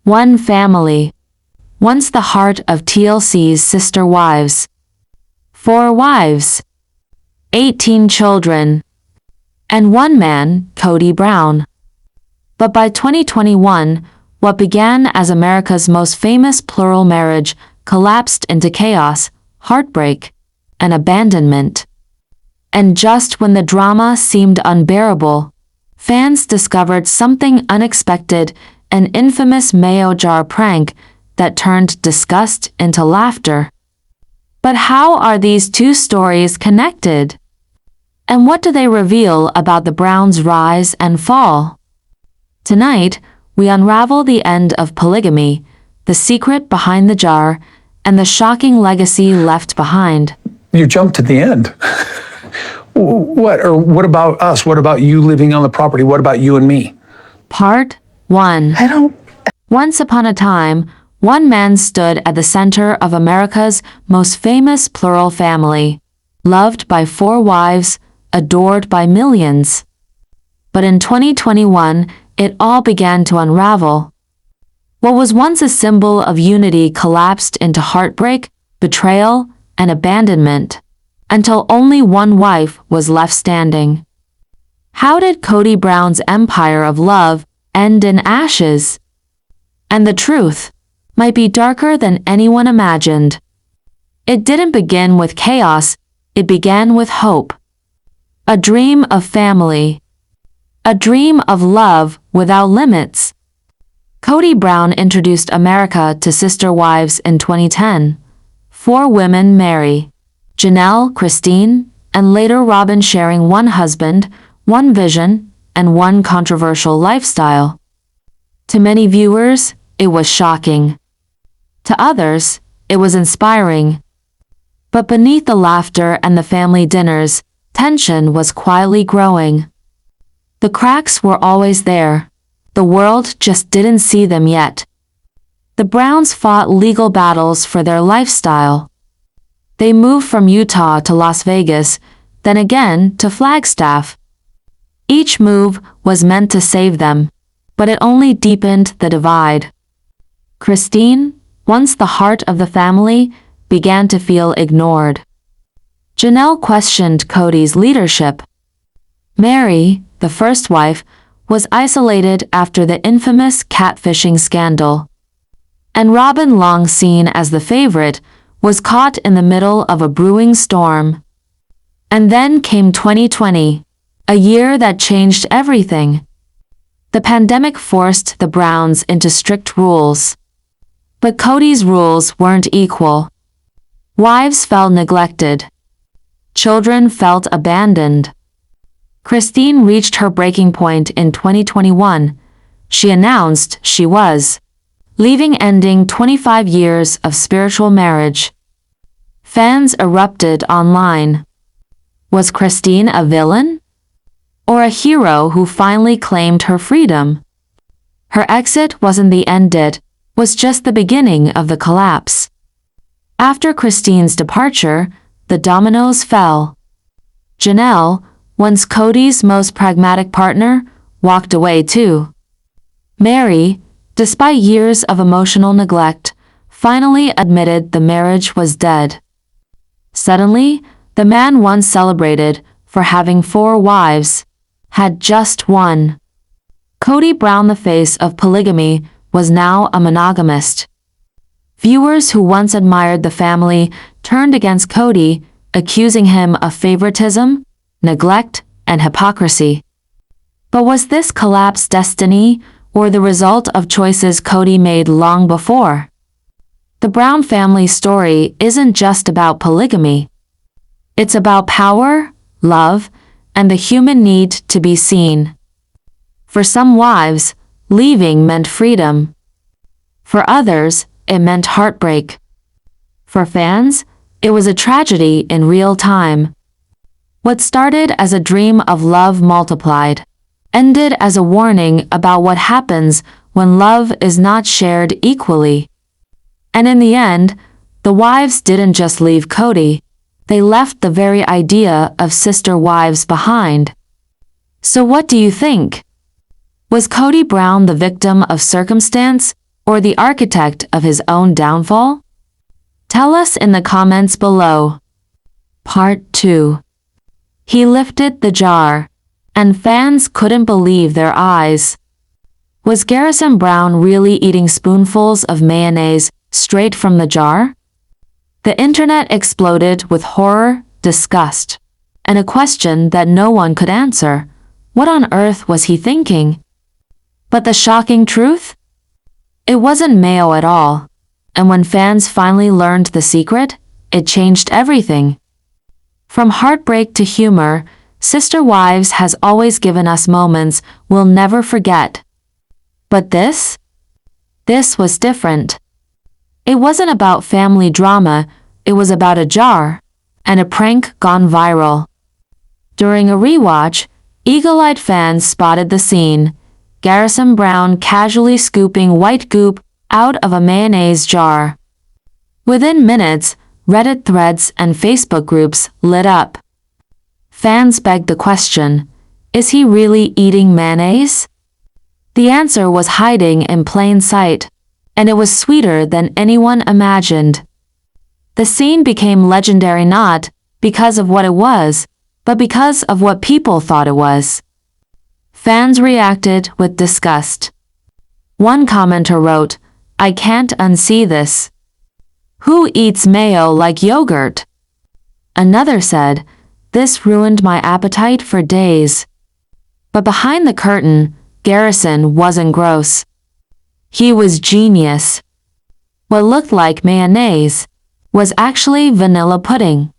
One family. Once the heart of TLC's sister wives. 4 wives. 18 children. And one man, Kody Brown. But by 2021, what began as America's most famous plural marriage collapsed into chaos, heartbreak, and abandonment. And just when the drama seemed unbearable, fans discovered something unexpected, an infamous Mayo Jar prank that turned disgust into laughter. But how are these two stories connected? And what do they reveal about the Browns' rise and fall? Tonight, we unravel the end of polygamy, the secret behind the jar, and the shocking legacy left behind. You jumped to the end. What about us? What about you living on the property? What about you and me? Part 1. Once upon a time, one man stood at the center of America's most famous plural family, loved by 4 wives, adored by millions. But in 2021, it all began to unravel. What was once a symbol of unity collapsed into heartbreak, betrayal, and abandonment, until only one wife was left standing. How did Kody Brown's empire of love end in ashes? And the truth might be darker than anyone imagined. It didn't begin with chaos, it began with hope. A dream of family. A dream of love without limits. Kody Brown introduced America to sister wives in 2010. 4 women, Meri, Janelle, Christine, and later Robyn, sharing one husband, one vision, and one controversial lifestyle. To many viewers, it was shocking. To others, it was inspiring. But beneath the laughter and the family dinners, tension was quietly growing. The cracks were always there. The world just didn't see them yet. The Browns fought legal battles for their lifestyle. They moved from Utah to Las Vegas, then again to Flagstaff. Each move was meant to save them, but it only deepened the divide. Christine, once the heart of the family, began to feel ignored. Janelle questioned Kody's leadership. Meri, the first wife, was isolated after the infamous catfishing scandal. And Robyn, long seen as the favorite, was caught in the middle of a brewing storm. And then came 2020, a year that changed everything. The pandemic forced the Browns into strict rules. But Kody's rules weren't equal. Wives felt neglected. Children felt abandoned. Christine reached her breaking point in 2021. She announced she was leaving, ending 25 years of spiritual marriage. Fans erupted online. Was Christine a villain? Or a hero who finally claimed her freedom? Her exit wasn't the end, it was just the beginning of the collapse. After Christine's departure, the dominoes fell. Janelle, once Kody's most pragmatic partner, walked away too. Meri, despite years of emotional neglect, finally admitted the marriage was dead. Suddenly, the man once celebrated for having 4 wives had just one. Kody Brown, the face of polygamy, was now a monogamist. Viewers who once admired the family turned against Kody, accusing him of favoritism, neglect, and hypocrisy. But was this collapse destiny, or the result of choices Kody made long before? The Brown family story isn't just about polygamy. It's about power, love, and the human need to be seen. For some wives, leaving meant freedom. For others, it meant heartbreak. For fans, it was a tragedy in real time. What started as a dream of love multiplied, ended as a warning about what happens when love is not shared equally. And in the end, the wives didn't just leave Kody, they left the very idea of sister wives behind. So what do you think? Was Kody Brown the victim of circumstance, or the architect of his own downfall? Tell us in the comments below. Part 2. He lifted the jar, and fans couldn't believe their eyes. Was Garrison Brown really eating spoonfuls of mayonnaise straight from the jar? The internet exploded with horror, disgust, and a question that no one could answer. What on earth was he thinking? But the shocking truth? It wasn't mayo at all. And when fans finally learned the secret, it changed everything. From heartbreak to humor, Sister Wives has always given us moments we'll never forget. But this? This was different. It wasn't about family drama, it was about a jar, and a prank gone viral. During a rewatch, eagle-eyed fans spotted the scene, Garrison Brown casually scooping white goop out of a mayonnaise jar. Within minutes, Reddit threads and Facebook groups lit up. Fans begged the question, is he really eating mayonnaise? The answer was hiding in plain sight, and it was sweeter than anyone imagined. The scene became legendary not because of what it was, but because of what people thought it was. Fans reacted with disgust. One commenter wrote, "I can't unsee this. Who eats mayo like yogurt?" Another said, "This ruined my appetite for days." But behind the curtain, Garrison wasn't gross. He was genius. What looked like mayonnaise was actually vanilla pudding.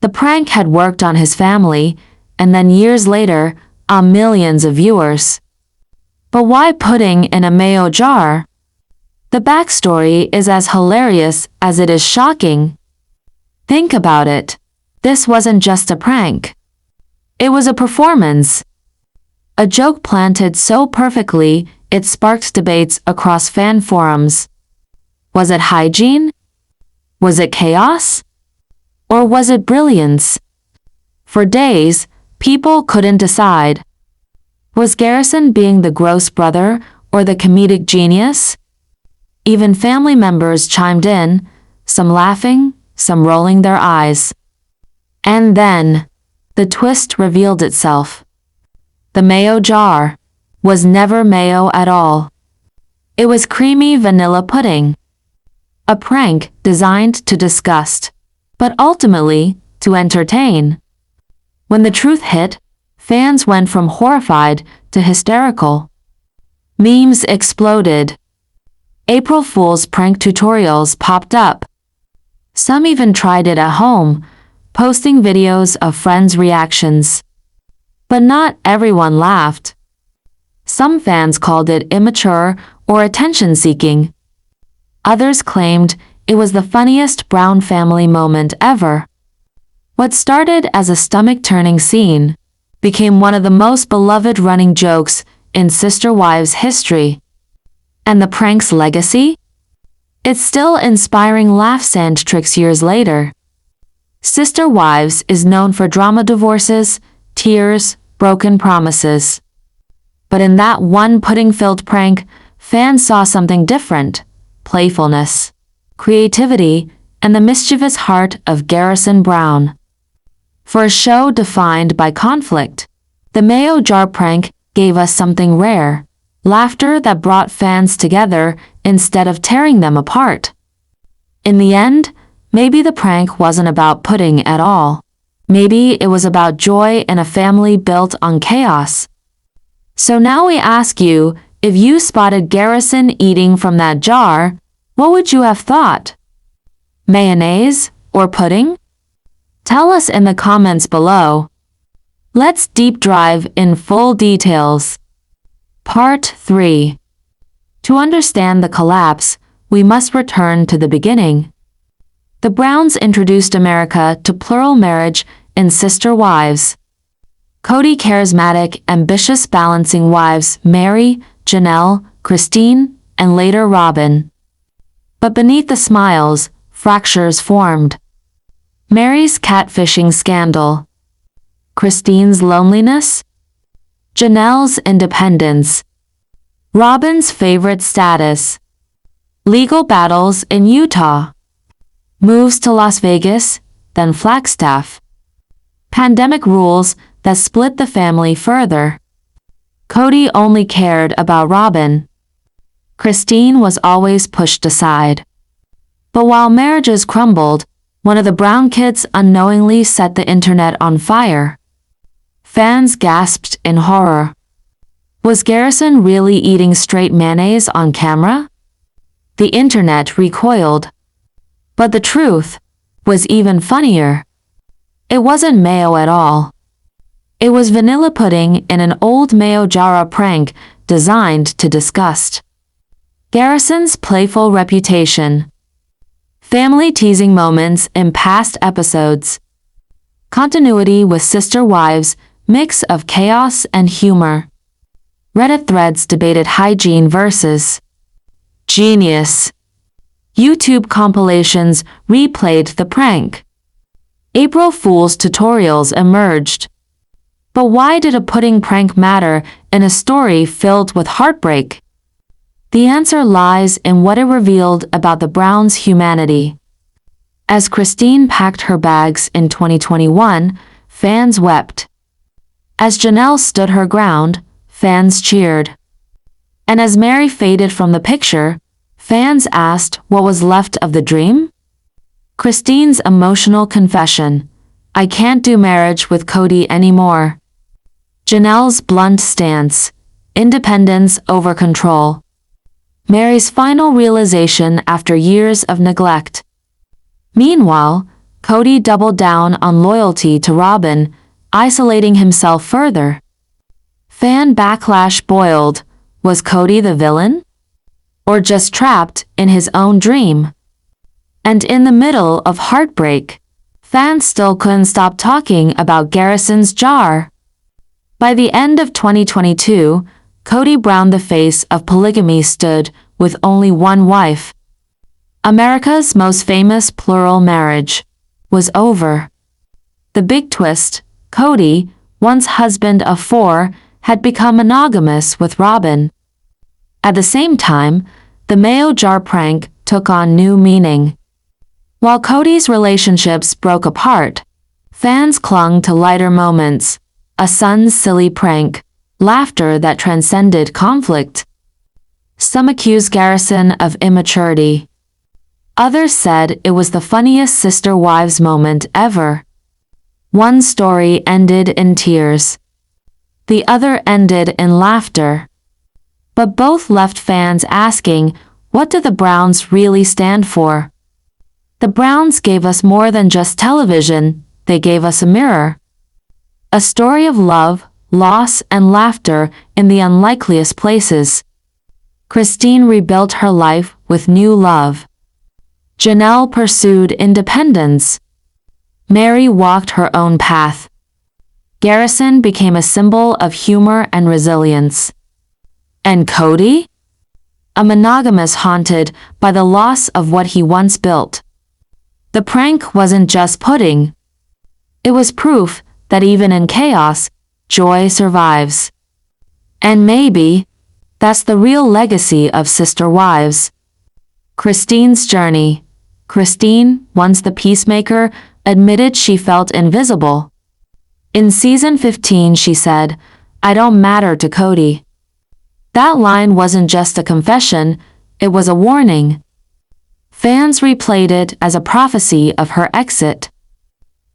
The prank had worked on his family, and then years later, on millions of viewers. But why pudding in a mayo jar? The backstory is as hilarious as it is shocking. Think about it. This wasn't just a prank. It was a performance. A joke planted so perfectly, it sparked debates across fan forums. Was it hygiene? Was it chaos? Or was it brilliance? For days, people couldn't decide. Was Garrison being the gross brother or the comedic genius? Even family members chimed in, some laughing, some rolling their eyes. And then, the twist revealed itself. The mayo jar was never mayo at all. It was creamy vanilla pudding. A prank designed to disgust, but ultimately to entertain. When the truth hit, fans went from horrified to hysterical. Memes exploded. April Fool's prank tutorials popped up. Some even tried it at home, posting videos of friends' reactions. But not everyone laughed. Some fans called it immature or attention-seeking. Others claimed it was the funniest Brown family moment ever. What started as a stomach-turning scene became one of the most beloved running jokes in Sister Wives history. And the prank's legacy? It's still inspiring laughs and tricks years later. Sister Wives is known for drama divorces, tears, broken promises. But in that one pudding-filled prank, fans saw something different: playfulness, creativity, and the mischievous heart of Garrison Brown. For a show defined by conflict, the Mayo Jar Prank gave us something rare: laughter that brought fans together instead of tearing them apart. In the end, maybe the prank wasn't about pudding at all. Maybe it was about joy in a family built on chaos. So now we ask you, if you spotted Garrison eating from that jar, what would you have thought? Mayonnaise or pudding? Tell us in the comments below. Let's deep dive in full details. Part 3. To understand the collapse, we must return to the beginning. The Browns introduced America to plural marriage in Sister Wives. Kody charismatic, ambitious balancing wives Meri, Janelle, Christine, and later Robyn. But beneath the smiles, fractures formed. Meri's catfishing scandal. Christine's loneliness. Janelle's independence. Robyn's favorite status. Legal battles in Utah. Moves to Las Vegas, then Flagstaff. Pandemic rules that split the family further. Kody only cared about Robyn. Christine was always pushed aside. But while marriages crumbled, one of the Brown kids unknowingly set the internet on fire. Fans gasped in horror. Was Garrison really eating straight mayonnaise on camera? The internet recoiled. But the truth was even funnier. It wasn't mayo at all. It was vanilla pudding in an old Mayo Jar Prank designed to disgust. Garrison's playful reputation. Family teasing moments in past episodes. Continuity with sister wives, mix of chaos and humor. Reddit threads debated hygiene versus genius. YouTube compilations replayed the prank. April Fool's tutorials emerged. But why did a pudding prank matter in a story filled with heartbreak? The answer lies in what it revealed about the Browns' humanity. As Christine packed her bags in 2021, fans wept. As Janelle stood her ground, fans cheered. And as Meri faded from the picture, fans asked what was left of the dream? Christine's emotional confession, "I can't do marriage with Kody anymore." Janelle's blunt stance, independence over control. Meri's final realization after years of neglect. Meanwhile, Kody doubled down on loyalty to Robyn, isolating himself further. Fan backlash boiled. Was Kody the villain? Or just trapped in his own dream? And in the middle of heartbreak, fans still couldn't stop talking about Garrison's jar. By the end of 2022, Kody Brown, the face of polygamy, stood with only one wife. America's most famous plural marriage was over. The big twist, Kody, once husband of 4, had become monogamous with Robyn. At the same time, the Mayo Jar Prank took on new meaning. While Kody's relationships broke apart, fans clung to lighter moments, a son's silly prank, laughter that transcended conflict. Some accused Garrison of immaturity. Others said it was the funniest sister wives moment ever. One story ended in tears. The other ended in laughter. But both left fans asking, what do the Browns really stand for? The Browns gave us more than just television, they gave us a mirror. A story of love, loss, and laughter in the unlikeliest places. Christine rebuilt her life with new love. Janelle pursued independence. Meri walked her own path. Garrison became a symbol of humor and resilience. And Kody? A monogamous haunted by the loss of what he once built. The prank wasn't just pudding. It was proof that even in chaos, joy survives. And maybe, that's the real legacy of Sister Wives. Christine's journey. Christine, once the peacemaker, admitted she felt invisible. In season 15 she said, "I don't matter to Kody." That line wasn't just a confession, it was a warning. Fans replayed it as a prophecy of her exit.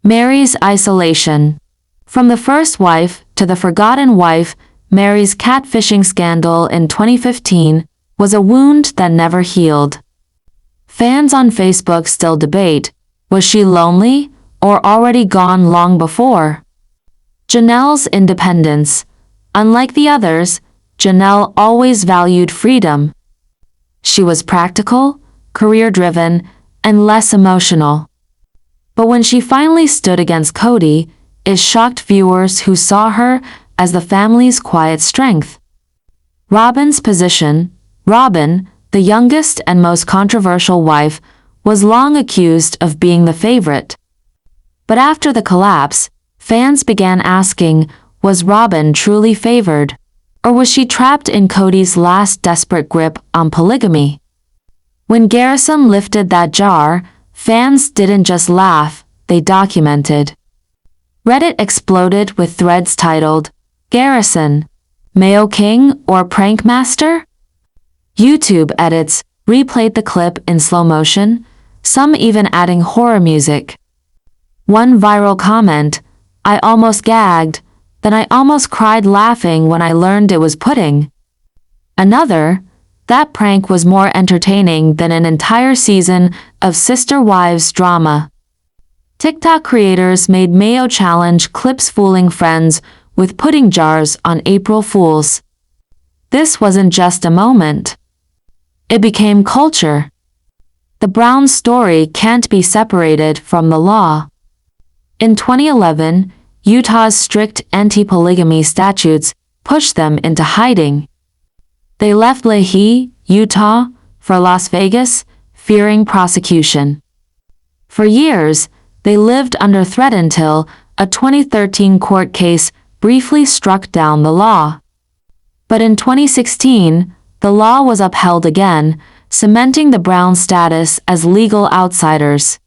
Meri's isolation. From the first wife to the forgotten wife, Meri's catfishing scandal in 2015 was a wound that never healed. Fans on Facebook still debate, was she lonely or already gone long before? Janelle's independence. Unlike the others, Janelle always valued freedom. She was practical, career-driven, and less emotional. But when she finally stood against Kody, it shocked viewers who saw her as the family's quiet strength. Robyn's position. Robyn, the youngest and most controversial wife, was long accused of being the favorite. But after the collapse, fans began asking, was Robyn truly favored? Or was she trapped in Kody's last desperate grip on polygamy? When Garrison lifted that jar, fans didn't just laugh, they documented. Reddit exploded with threads titled, "Garrison, Mayo King or Prank Master?" YouTube edits replayed the clip in slow motion, some even adding horror music. One viral comment, "I almost gagged, then I almost cried laughing when I learned it was pudding." Another, "That prank was more entertaining than an entire season of Sister Wives drama." TikTok creators made Mayo challenge clips fooling friends with pudding jars on April Fools. This wasn't just a moment. It became culture. The Brown story can't be separated from the law. In 2011, Utah's strict anti-polygamy statutes pushed them into hiding. They left Lehi, Utah, for Las Vegas, fearing prosecution. For years, they lived under threat until a 2013 court case briefly struck down the law. But in 2016, the law was upheld again, cementing the Brown status as legal outsiders.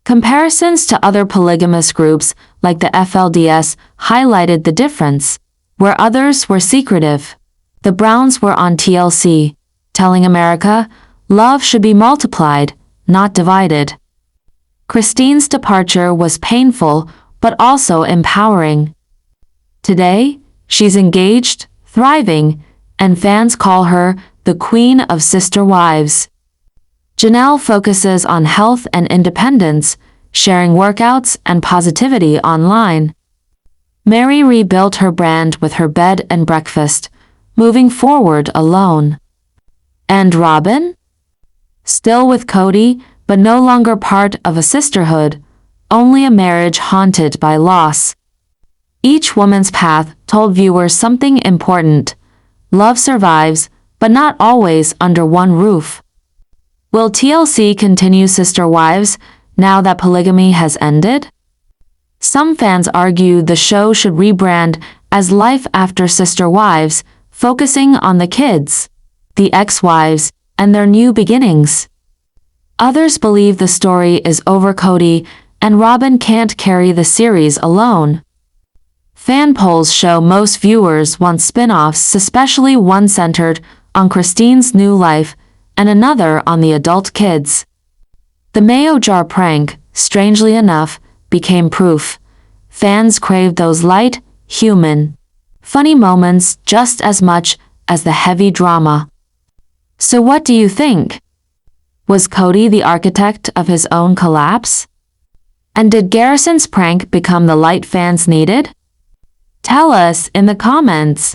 Comparisons to other polygamous groups like the FLDS highlighted the difference. Where others were secretive, the Browns were on TLC, telling America, love should be multiplied, not divided. Christine's departure was painful but also empowering. Today, she's engaged, thriving, and fans call her the Queen of Sister Wives. Janelle focuses on health and independence, sharing workouts and positivity online. Meri rebuilt her brand with her bed and breakfast, moving forward alone. And Robyn? Still with Kody, but no longer part of a sisterhood, only a marriage haunted by loss. Each woman's path told viewers something important. Love survives, but not always under one roof. Will TLC continue Sister Wives now that polygamy has ended? Some fans argue the show should rebrand as Life After Sister Wives, focusing on the kids, the ex-wives, and their new beginnings. Others believe the story is over Kody and Robyn can't carry the series alone. Fan polls show most viewers want spin-offs, especially one centered on Christine's new life and another on the adult kids. The Mayo Jar Prank, strangely enough, became proof. Fans craved those light, human, funny moments just as much as the heavy drama. So what do you think? Was Kody the architect of his own collapse? And did Garrison's prank become the light fans needed? Tell us in the comments.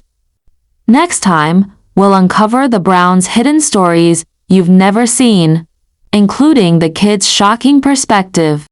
Next time, we'll uncover the Browns' hidden stories you've never seen, including the kids' shocking perspective.